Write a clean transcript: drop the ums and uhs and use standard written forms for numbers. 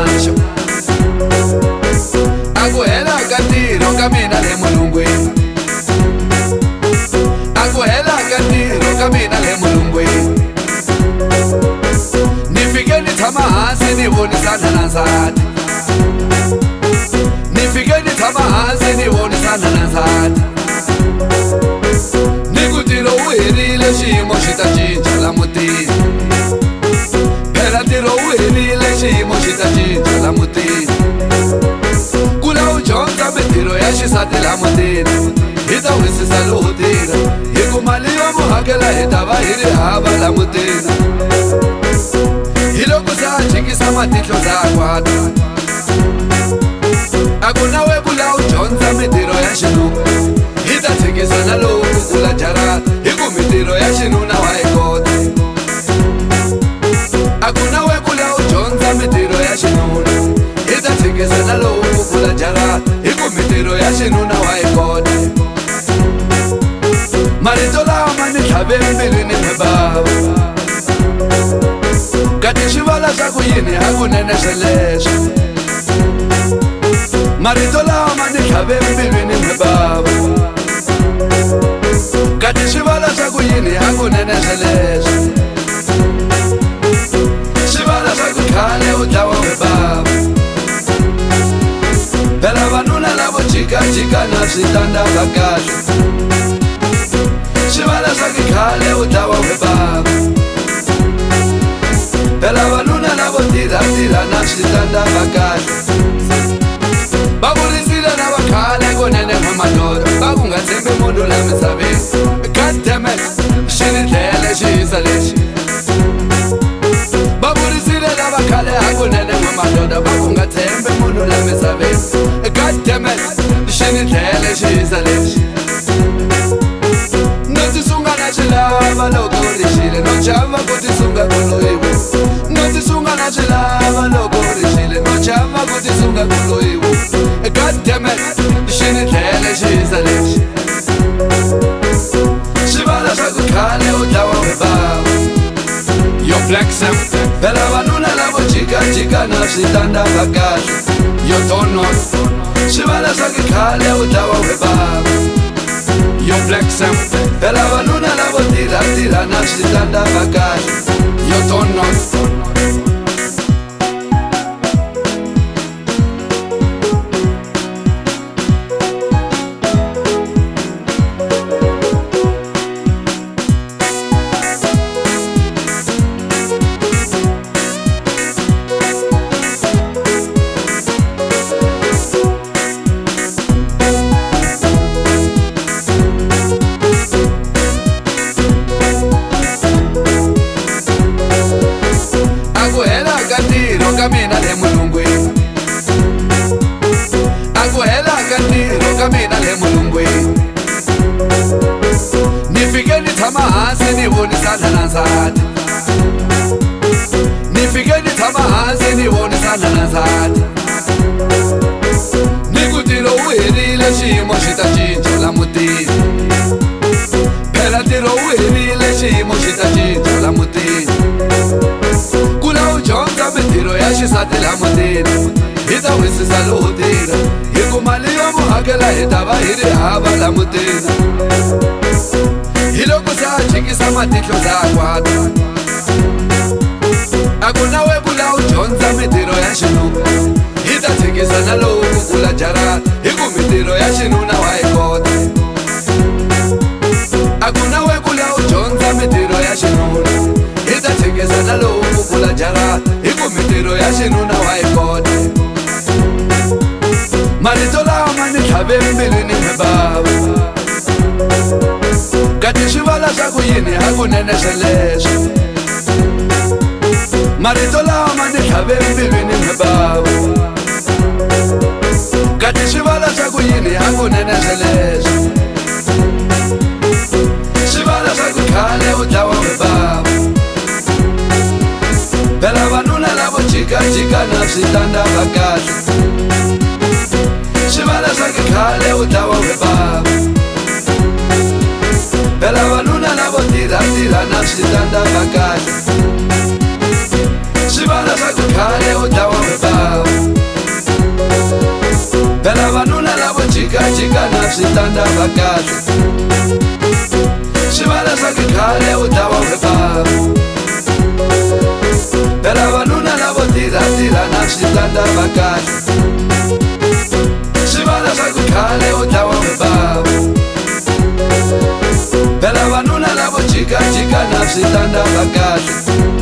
naxo a ku hela ka ntirho ka mina le mulungwini a ku hela ka ntirho ka mina le mulungwini ni fike ni tshama hansi ni vonisana na nsati ni fike ni tshama hansi ni vonisana na nsati ni ku ntirho wu herile xiyimo xi ta cinca la mutini phela ntirho wu herile xiyimo xi ta cinca la mutini kula u dyondza mintirho ya xisati la mutini hi ta wisisa lowu tirha hi ku mali yo mu hakela hi ta va hi ri hava la mutini hi loko se a jikisa matihlo za kwata a ku na we kula u dyondza mintirho ya xinuna hi ta tshikisa na lowu ku kula jarata hi ku mintirho ya xinuna wa yi kota a ku na we kula u dyondza mintirho ya xinuna hi ta tshikisa na lowu ku kula jarata hi ku mintirho ya xinuna wa yi kota marito lawa ma ni tlhave mbilwini mi bava kati xivala xa ku yini hakunene sweleswo marito lawa ma ni tlhave mbilwini mi bava kati xivala xa ku yini hakunene sweleswo xivala xa ku khale u dlawa mi bava phela vanuna lavo jikajika na switandaka kahle xivala xa ku khale u dlawa mi bava phela vanuna lavo tirhatirha na switandaka kahle va vurisile na vakhale kunene n'wamadoro va ku nga tshembi munhu la misaveni goddammit xi ni dlele xiyisa lexi va vurisile na vakhale hakunene n'wamadoda va ku nga tshembi munhu la misaveni goddammit xi ni dlele xiyisa lexi no tisunga na xilava loko rixile no chava ku tisunga ku loyiwe no tisunga na xilava loko rixile no chava ku tisunga ku loyiwe goddammit xi ni dlele xiyisa lexi xivala xa ku khale u dlawa mi bava yo black sam phela vanuna lavo jikajika na switandaka kahle yo tonos xivala xa ku khale u dlawa mi bava yo black sam phela vanuna lavo tirhatirha na switandaka kahle yo tonos ka mina le mulungwini a ku hela ka ntirho ka mina le mulungwini ni fike ni tshama hansi ni vonisana na nsati ni fike ni tshama hansi ni vonisana na nsati ni ku ntirho wu herile xiyimo xi ta cinca la mutini phela ntirho wu herile xiyimo xi ta cinca la mutini kula u dyondza mintirho ya xisati la mutini hi ta wisisa lowu tirha hi ku mali yo mu hakela hi ta va hi ri hava la mutini hi loko se a jikisa matihlo za kwata a ku na we kula u dyondza mintirho ya xinuna hi ta tshikisa na lowu ku kula jarata hi ku mintirho ya xinuna wa yi kota a ku na we kula u dyondza mintirho ya xinuna hi ta tshikisa na lowu ku kula jarata hi ku mintirho ya xinuna wa yi kota marito lawa ma ni tlhave mbilwini mi bava kati xivala xa ku yini hakunene sweleswo marito lawa ma ni tlhave mbilwini mi bava kati xivala xa ku yini hakunene sweleswo xivala xa ku khale u dlawa mi bava phela vanuna lavo jikajika na switandaka kahle xivala xa ku khale u dlawa mi bava phela vanuna lavo tirhatirha na switandaka kahle xivala xa ku khale u dlawa mi bava switanda va kahle swivala swa khale u ta va bava phela vanuna lavo tirha na switanda va kahle swivala swa khale u ta va bava phela vanuna lavo jikajika na switanda va kahle